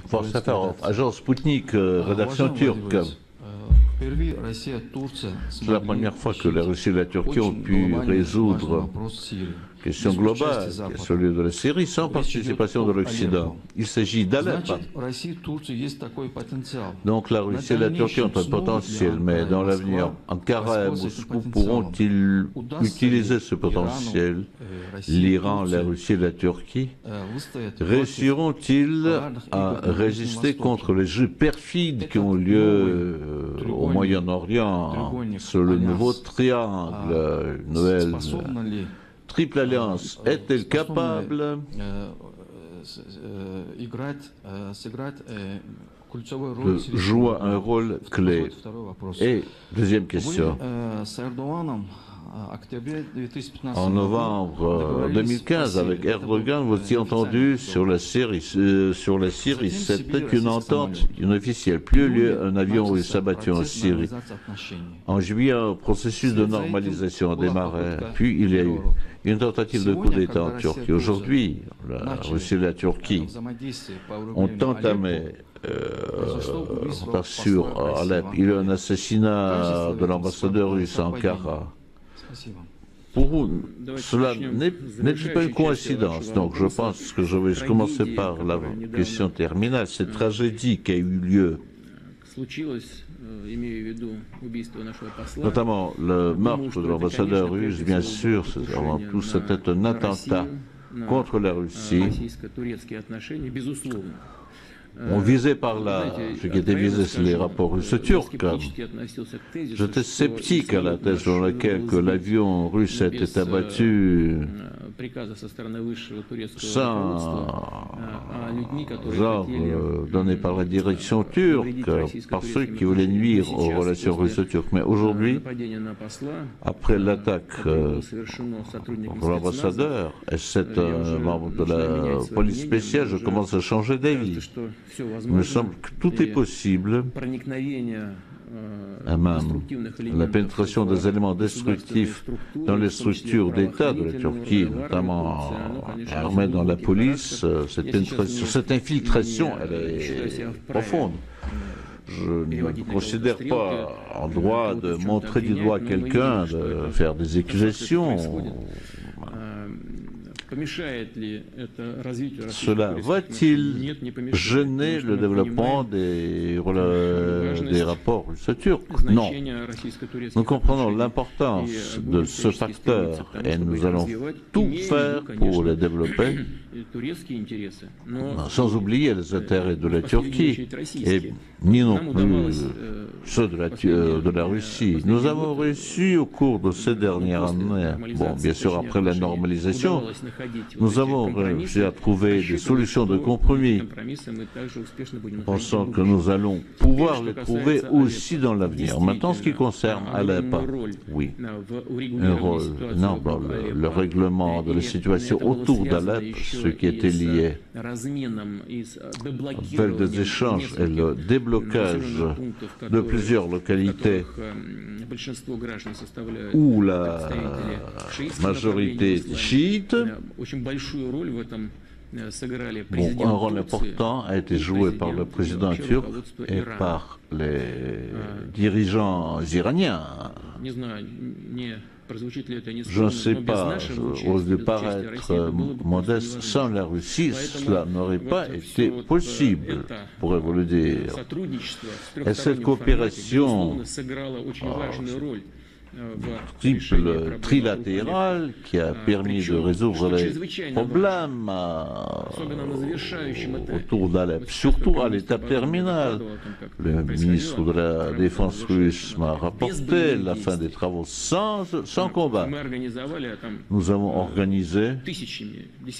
Force Safarov, agence Sputnik, rédaction turque. C'est la première fois que la Russie et la Turquie ont pu résoudre la question globale, qui est celui de la Syrie, sans participation de l'Occident. Il s'agit d'Alep. Donc la Russie et la Turquie ont un potentiel, mais dans l'avenir, Ankara et Moscou pourront-ils utiliser ce potentiel? L'Iran, la Russie et la Turquie réussiront-ils à résister contre les jeux perfides qui ont lieu au Moyen-Orient sur le nouveau triangle, nouvelle triple alliance? Est-elle capable de jouer un rôle clé? Et deuxième question. En novembre 2015, avec Erdogan, vous étiez entendu sur la Syrie. C'était une entente inofficielle. Plus lieu, un avion russe abattu en Syrie. En juillet, un processus de normalisation a démarré. Puis il y a eu une tentative de coup d'État en Turquie. Aujourd'hui, la Russie et la Turquie ont entamé sur Alep. Il y a eu un assassinat de l'ambassadeur russe à Ankara. Pour vous, cela n'est pas une coïncidence. Donc je pense que je vais commencer par la question terminale. Cette tragédie qui a eu lieu, notamment le meurtre de l'ambassadeur russe, bien sûr, avant tout, c'était un attentat contre la Russie. On visait par là, ce qui était visé, c'est les rapports russes-turcs. J'étais sceptique à la thèse selon laquelle que l'avion russe était abattu sans genre donné par la direction turque, par ceux qui voulaient nuire aux relations russo-turques. Mais aujourd'hui, après l'attaque contre l'ambassadeur et cet membre de la police spéciale, je commence à changer d'avis. Il me semble que tout est possible, et même la pénétration des éléments destructifs dans les structures d'État de la Turquie, notamment l'armée, dans la police, cette infiltration, elle est profonde. Je ne considère pas en droit de montrer du doigt quelqu'un, de faire des accusations. Cela va-t-il gêner le développement des rapports russo-turcs? Non. Nous comprenons l'importance de ce facteur et nous allons tout faire pour le développer, sans oublier les intérêts de la Turquie et ni non plus ceux de la Russie. Nous avons réussi au cours de ces dernières années, bon, bien sûr après la normalisation, nous avons réussi à trouver des solutions de compromis, pensant que nous allons pouvoir les trouver aussi dans l'avenir. Maintenant, ce qui concerne Alep, oui, un rôle, non, le règlement de la situation autour d'Alep, ce qui était lié vers des échanges et le déblocage de plusieurs localités où la majorité chiite. Bon, un rôle important a été joué par le président turc et par les dirigeants iraniens. Je ne sais pas, j'ose paraître modeste, sans la Russie, cela n'aurait pas été possible, pourrais vous le dire. Et cette coopération trilatérale qui a permis de résoudre les problèmes autour d'Alep, surtout à l'étape terminale. Le ministre de la Défense russe m'a rapporté la fin des travaux sans combat. Nous avons organisé, il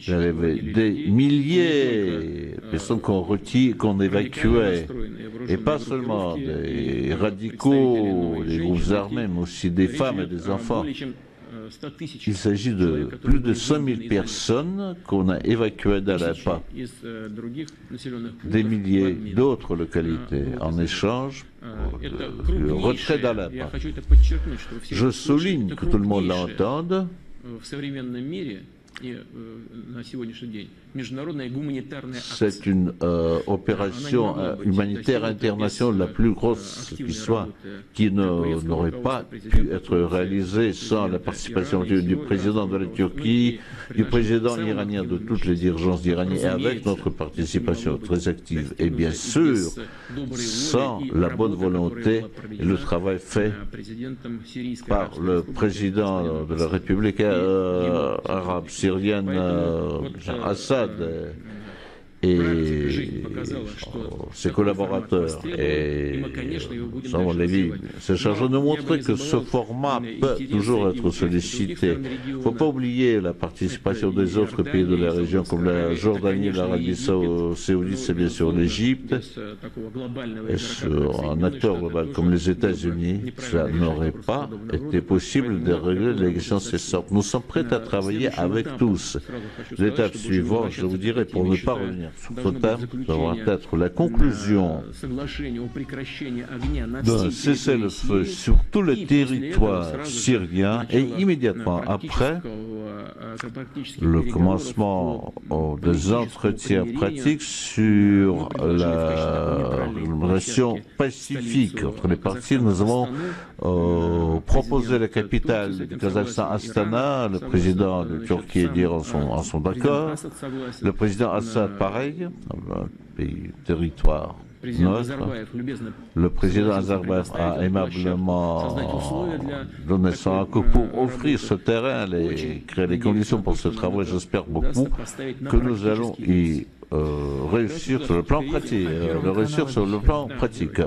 y avait des milliers de personnes qu'on évacuait, et pas seulement des radicaux, des groupes armés, mais aussi des femmes et des enfants. Il s'agit de plus de 100 000 personnes qu'on a évacuées d'Alep, des milliers d'autres localités, en échange du retrait d'Alep. Je souligne que tout le monde l'entende. C'est une opération humanitaire internationale la plus grosse qui soit, qui n'aurait pas pu être réalisée sans la participation du président de la Turquie, du président iranien, de toutes les dirigeances iraniennes, et avec notre participation très active. Et bien sûr, sans la bonne volonté et le travail fait par le président de la République arabe syrienne, Assad, et ses collaborateurs. Et c'est chargé de montrer que ce format peut toujours être sollicité. Il ne faut pas oublier la participation des autres pays de la région, comme la Jordanie, l'Arabie saoudite, c'est bien sûr l'Égypte. Et sur un acteur global comme les États-Unis, cela n'aurait pas été possible de régler les questions cessantes. Nous sommes prêts à travailler avec tous. L'étape suivante, je vous dirais, pour ne pas revenir sur ce thème, devra être la conclusion d'un cessez-le-feu sur tout le territoire syrien et immédiatement après le commencement des entretiens pratiques sur la relation pacifique entre les parties. Nous avons proposé la capitale du Kazakhstan, Astana. Le président de Turquie et d'Iran sont d'accord. Le président Assad, pareil, un pays, territoire neutre. Le président Azarbayev a aimablement donné son accord pour offrir ce terrain et créer les conditions pour ce travail. J'espère beaucoup que nous allons y réussir sur le plan pratique.